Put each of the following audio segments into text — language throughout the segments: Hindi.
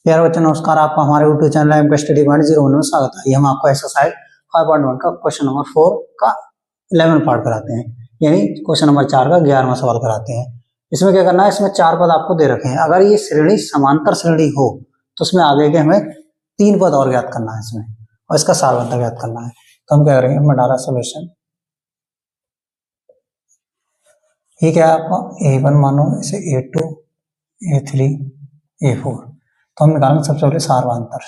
प्यारे बच्चों नमस्कार, आपका हमारे यूट्यूब चैनल एम स्टडी 101 में स्वागत है। हम आपको एक्सरसाइज 5.1 का क्वेश्चन नंबर 4 का 11 पार्ट कराते हैं, यानी क्वेश्चन नंबर 4 का 11वां सवाल कराते हैं। इसमें क्या करना है, इसमें 4 पद आपको दे रखे हैं। अगर ये श्रेणी समांतर श्रेणी हो तो उसमें आगे के हमें 3 पद और ज्ञात करना है इसमें, और इसका सारवंतर ज्ञात करना है। तो हम क्या करेंगे, मैं डाला सोल्यूशन। ये क्या है आपका A1 मानो, इसे A2 A3 A4। तो हम निकालेंगे सबसे पहले सारवंतर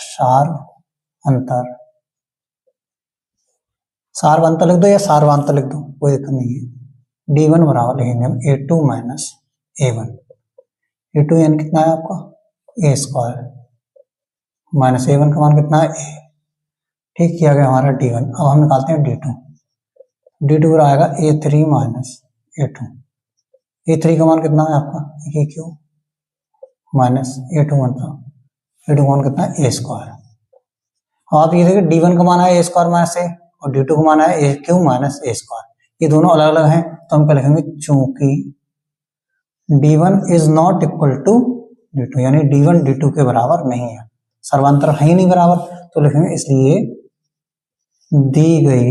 लिख दो या सारवांतर लिख दो, कोई दिक्कत नहीं है। D1 बराबर लिखेंगे हम A2 माइनस A1। A2 यानी कितना है आपका A स्क्वायर माइनस A1 का मान कितना है A। ठीक किया गया हमारा D1। अब हम निकालते हैं D2। D2 पर आएगा A3 माइनस A2। A3 का मान कितना है आपका AQ माइनस A2 मतलब A2 का मान कितना है A स्क्वायर। आप ये देखिए D1 का मान है A स्क्वायर माइनस A और D2 का मान है AQ माइनस A स्क्वायर। ये दोनों अलग अलग हैं, तो हम क्या लिखेंगे, चूंकि D1 is not equal to D2, यानी D1 D2 के बराबर नहीं है, सर्वांतर है ही नहीं बराबर, तो लिखेंगे इसलिए दी गई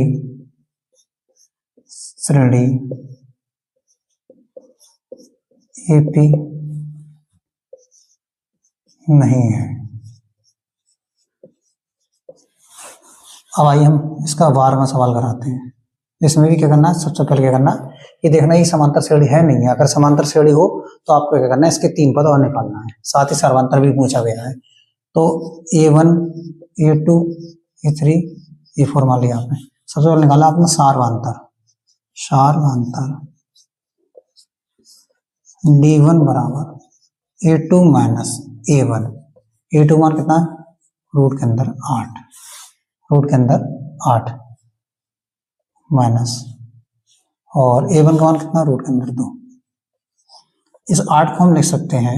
श्रेणी AP नहीं है। अब आइए हम इसका 12वां सवाल कराते हैं। इसमें भी क्या करना है, सबसे पहले क्या करना है, ये देखना ये समांतर श्रेणी है नहीं है। अगर समांतर श्रेणी हो तो आपको क्या करना है, इसके 3 पद और निकालना है, साथ ही सर्वांतर भी पूछा गया है। तो A1 A2 A3 A4 मान लिया आपने। सबसे पहले निकाला आपने सारवांतर D1 बराबर A2 माइनस A1। A2 मान कितना है, रूट के अंदर 8 माइनस, और A1 का मान कितना, रूट के अंदर 2। इस 8 को हम लिख सकते हैं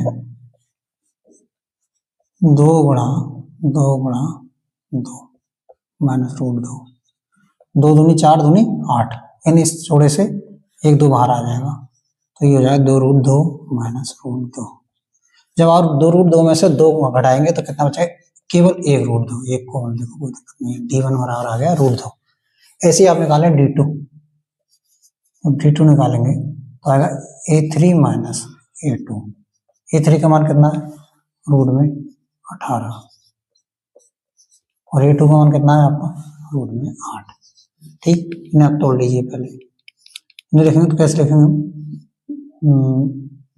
2 गुणा 2 माइनस रूट 2। 2 दूनी 4 दूनी 8, यानी इस जोड़े से 1 2 बाहर आ जाएगा, तो ये हो जाएगा 2 रूट 2 माइनस रूट 2। जब आप 2 रूट 2 में से 2 घटाएंगे तो कितना बचेगा, केवल 1 रूट 2। 1 को हम देखो, कोई दिक्कत नहीं है। D1 बराबर आ गया रूट 2। ऐसे ही आप निकालें D2। अब D2 निकालेंगे तो आएगा A3 माइनस A2। A3 का मान कितना है, रूट में 18, और A2 का मान कितना है आपका, रूट में 8। ठीक, इन्हें आप तोड़ लीजिए। पहले इन्हें लिखेंगे तो कैसे लिखेंगे,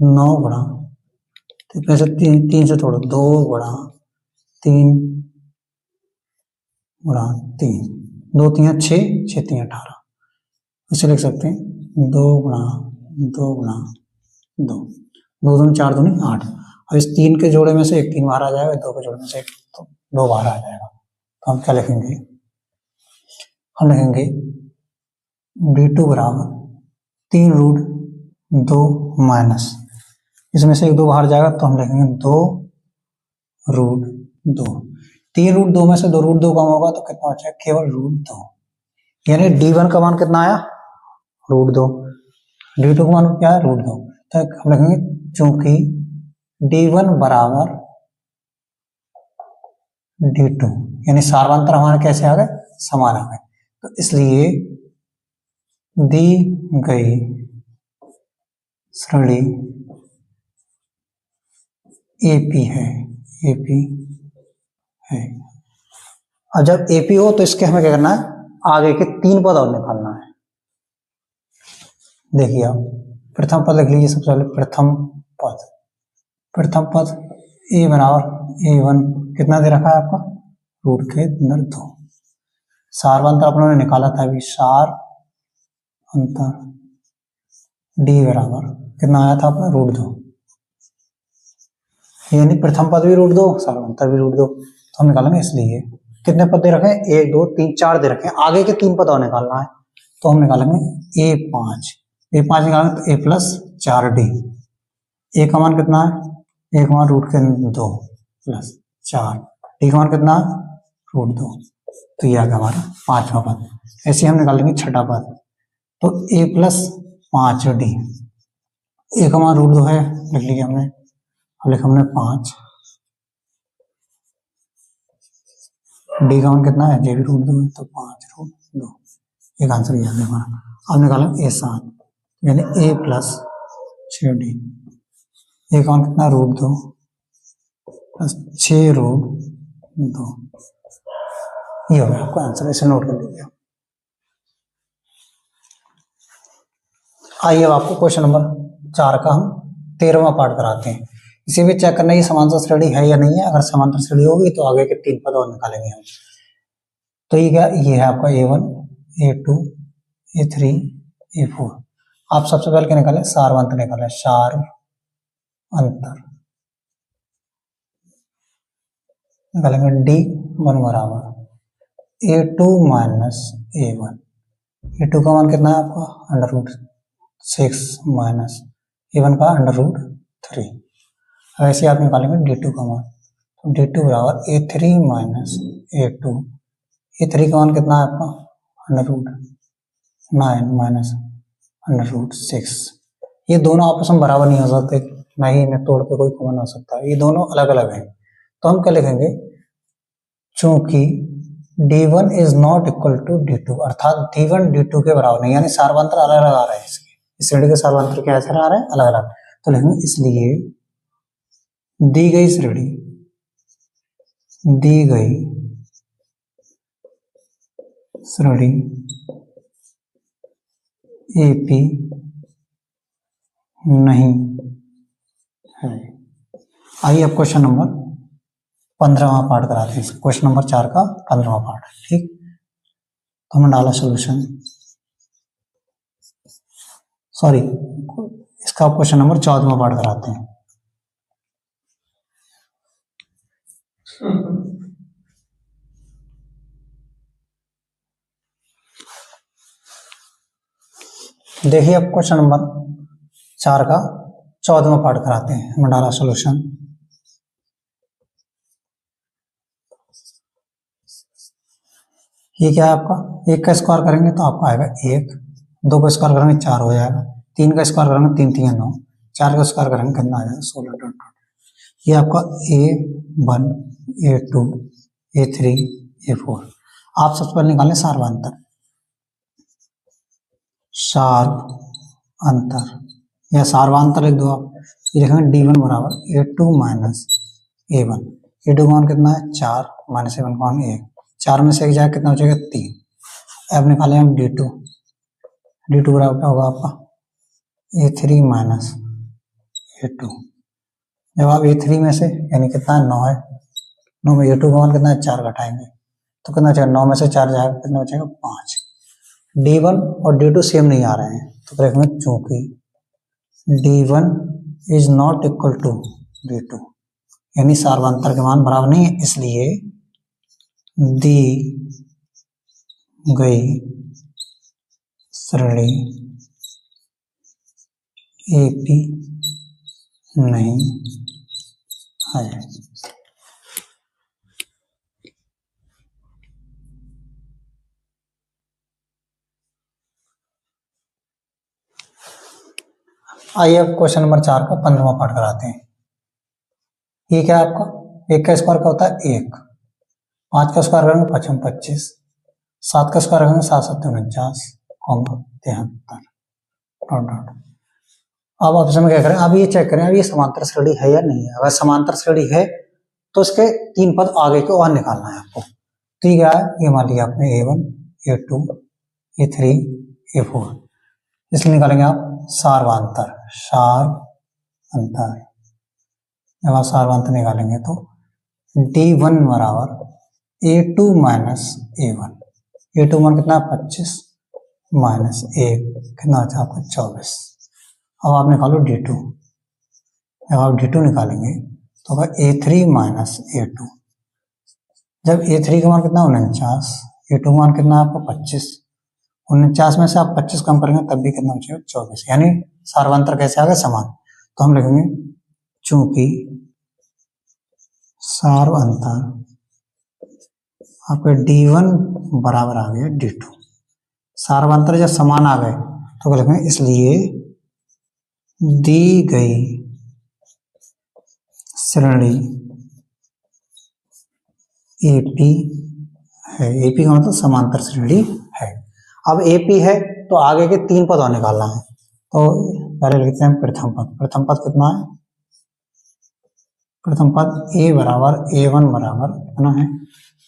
9 गुणा, कैसे 3 से तोड़ो, 2 गुणा 3 गुणा 3, 2 3 6 6 3 18। इसे लिख सकते हैं 2 गुणा 2 गुणा 2, 2 दूनी 4 दूनी 8। और इस 3 के जोड़े में से 1 3 बाहर आ जाएगा, 2 के जोड़े में से 1 2 बाहर आ जाएगा। तो हम क्या लिखेंगे, हम लिखेंगे D2 बराबर 3 रूट 2 माइनस, इसमें से 1 2 बाहर जाएगा, तो हम लिखेंगे 2 रूट 2। 3 रूट 2 में से 2 रूट 2 कम होगा तो कितना बचेगा, केवल रूट 2। यानी D1 का मान कितना आया, रूट 2। D2 का मान क्या है, रूट 2। तो हम लिखेंगे चूंकि D1 बराबर D2, यानी सारवांतर हमारे कैसे आ गए, समान आ गए, तो इसलिए दी गई श्रेणी AP है। और जब AP हो तो इसके हमें क्या करना है, आगे के 3 पद और निकालना है। देखिए आप प्रथम पद लिख लीजिए। सबसे पहले प्रथम पद A बराबर A1 कितना दे रखा है आपका, रूट के अंदर 2। सारवांतर अपनों ने निकाला था अभी, सार अंतर D बराबर कितना आया था अपना, रूट 2। यानी प्रथम पद भी रूट 2, सारवांतर भी रूट 2। तो हम निकालेंगे, इसलिए कितने पद दे रखे हैं, 1 2 3 4 दे रखे हैं, आगे के 3 पद और निकालना है। तो हम निकालेंगे A5 निकालेंगे तो A प्लस 4D। A का मान कितना है, A का मान रूट के 2 प्लस 4, D का मान कितना है, रूट 2। तो ये आ गया हमारा 5वां पद। ऐसे हम निकालेंगे 6ठा पद, तो A प्लस 5D। A का मान रूट 2 है, लिख लीजिए हमने। अब लिखा हमने 5 डी का मान कितना है, जे भी रूट 2 है तो 5√2, एक आंसर याद है हमारा। अब निकालें A7 यानी A प्लस 6D, ए का मान कितना, √2 प्लस 6√2, ये हो गया आपका आंसर, इसे नोट कर लीजिए। आइए अब आपको क्वेश्चन नंबर 4 का हम 13वां पार्ट कराते हैं। इसे भी चेक करना ये समांतर श्रेणी है या नहीं है, अगर समांतर श्रेणी होगी तो आगे के 3 पद और निकालेंगे हम। तो ये क्या, ये है आपका A1, A2, A3, A4। आप सबसे पहले क्या निकालें, सारवंत निकालें, सार अंतर निकालेंगे, D1 बराबर A2 माइनस A1, A2 का मान कितना है आपका, √6 माइनस A1 का √3। ऐसे आप निकालेंगे D2 का मान, तो D2 बराबर A3 माइनस A2, A3 का मान कितना है आपका, √9 माइनस √6। ये दोनों आपस में बराबर नहीं हो सकते, नहीं इन्हें तोड़ के कोई कॉमन हो सकता है, ये दोनों अलग अलग हैं। तो हम क्या लिखेंगे, चूंकि D1 is not equal to D2, अर्थात D1 D2 के बराबर नहीं, यानी सार्वंतर अलग अलग आ रहे हैं इसके, इस श्रेणी के सार्वंतर क्या ऐसे आ रहे हैं, अलग अलग। तो लिखेंगे इसलिए दी गई श्रेणी, दी गई श्रेणी AP नहीं है। आइए अब क्वेश्चन नंबर 15वां पार्ट कराते हैं, क्वेश्चन नंबर 4 का 15वां पार्ट, ठीक। तो हमने डाला सोल्यूशन, सॉरी इसका क्वेश्चन नंबर 14वां पार्ट कराते हैं। देखिए अब क्वेश्चन नंबर 4 का 14वां पार्ट कराते हैं, हमने डाला सोल्यूशन। ये क्या है आपका, 1 का स्क्वायर करेंगे तो आपका आएगा 1, 2 का स्क्वायर करेंगे 4 हो जाएगा, 3 का स्क्वायर करेंगे 3 3 9, 4 का स्क्वायर करेंगे कितना आ जाएगा 16। ये आपका A1, A2, A3, A4। आप सबसे पहले निकालें सार्वंतर, सार्व अंतर या सार्वांतर लिख दो आप। ये लिखेंगे D1 बराबर A2 माइनस A1, A2 का मान कितना है 4 माइनस A1 का मान 1, 4 में से 1 जाएगा कितना बचेगा 3। अब निकालें हम D2, D2 बराबर क्या होगा आपका A3 माइनस A2। जब आप A3 में से यानी कितना है 9 है, 9 में A2 का मान कितना है 4 घटाएंगे तो कितना बचेगा, 9 में से 4 जाएगा कितना बचेगा 5। D1 और D2 सेम नहीं आ रहे हैं तो करेंगे चूंकि D1 is not equal to D2, यानी सार्वंतर के मान बराबर नहीं है, इसलिए दी गई श्रेणी AP नहीं है। आइए अब क्वेश्चन नंबर 4 का 15वां पार्ट कराते हैं। ये क्या है आपका, 1 का स्क्वायर क्या होता है 1, 5 का स्क्वायर करेंगे 5 25, 7 का स्क्वायर करेंगे 7 7 49, 73 डॉट डॉट। अब ऑप्शन में क्या करें, अब ये चेक करें अब ये समांतर श्रेणी है या नहीं है। अगर समांतर श्रेणी है तो इसके 3 पद आगे के और निकालना है आपको। तो ये क्या है, ये मान लिया आपने A1, A2, A3, A4, इसलिए निकालेंगे आप सार्वांतर, सार अंतर। जब आप सार्वांतर निकालेंगे तो D1 बराबर A2 माइनस A1, A2 मान कितना 25 माइनस 1 कितना अच्छा आपका 24। अब आप निकालो D2, जब आप D2 निकालेंगे तो होगा A3 माइनस A2। जब A3 का मान कितना 49, A2 का मान कितना आपका 25, 49 में से आप 25 कम करेंगे तब भी कितना बचेगा 24, यानी सार्वंतर कैसे आ गया समान। तो हम लिखेंगे चूंकि सार्वंतर आपके D1 बराबर आ गया D2, सार्वंतर जब समान आ गए तो क्या लिखेंगे, इसलिए दी गई श्रेणी AP है, एपी का मतलब समांतर श्रेणी है। अब एपी है तो आगे के 3 पद और निकालना है, तो पहले लिखते हैं प्रथम पद। प्रथम पद कितना है? प्रथम पद a बराबर a1 बराबर कितना है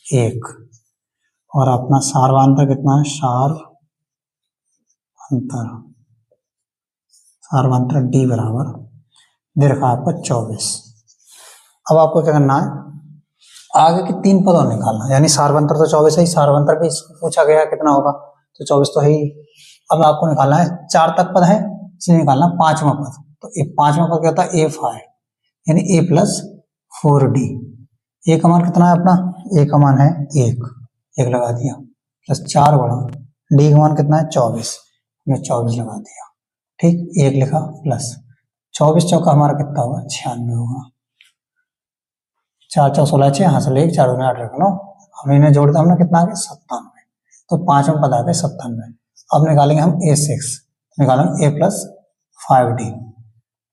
1, और अपना सार्वांतर कितना है? सार्वांतर d बराबर दे रखा है आपका 24। अब आपको क्या करना है? आगे के 3 पद और निकालना है, यानी सार्वंतर तो 24 है, सार्वंतर भी पूछा गया कितना होगा, तो 24 तो है ही। अब आपको निकालना है 4 तक पद है, इसलिए निकालना 5वां पद। तो ये 5वां पद क्या होता है? a5, यानी a प्लस 4d। a का मान कितना है अपना? a का मान है 1 लगा दिया, प्लस 4 बड़ा d का मान कितना है? 24, हमने 24 लगा दिया। ठीक, 1 लिखा प्लस 24 चौका हमारा कितना होगा? 96 होगा। 4 चौक 16, 6 हासिल 1, 4 8 रखना, हम इन्हें जोड़ दिया, हमने कितना आ गया? 97। तो 5वां पद आ गया 97। अब निकालेंगे हम a6, निकालेंगे a प्लस 5d।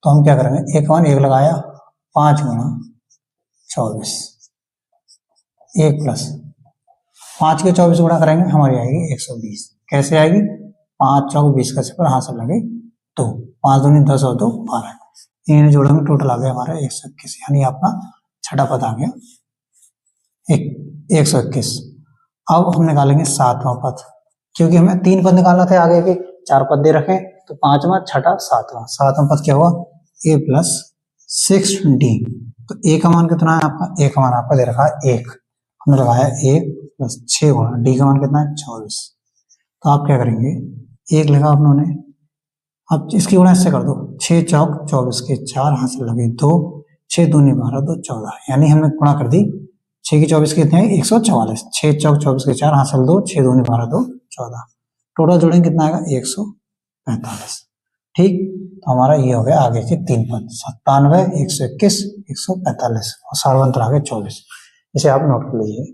तो हम क्या करेंगे? a का मान 1 लगाया, 5 गुणा 24, 1 प्लस 5 के 24 गुणा करेंगे, हमारी आएगी 120। कैसे आएगी? 5 चौक 20 का सिफर हासिल लगे 2, 5 दूनी 10 और 2 12, इन्हें जोड़ेंगे, टोटल आ गया हमारा 121, यानी अपना छठा पद आ गया 121। अब हम निकालेंगे 7वां पद, क्योंकि हमें 3 पद निकालना थे, आगे के 4 पद दे रखे, तो 5वां, छठा, 7वां। 7वां पद क्या हुआ? a plus 6d। तो a का मान कितना है आपका? a का मान आपका दे रखा है 1, हमने लगाया 1 प्लस 6 गुणा d का मान कितना है? 24। तो आप क्या करेंगे? 1 लिखा आप लोगों ने, अब इसकी गुणा इससे कर दो, 6 चौक 24 के 4 हासिल लगे 2, 6 दूनी 12, 2 14, यानी हमने गुणा कर दी 6 की 24 कितने हैं? 144, 6 चौक 24 के 4 हासिल 2, 6 दूनी 12, 2 14, टोटल जोड़ेंगे कितना आएगा? 145। ठीक, तो हमारा ये हो गया आगे के 3 पद, 97, 121, 145, और सार्वंतर आ गए 24। इसे आप नोट कर लीजिए।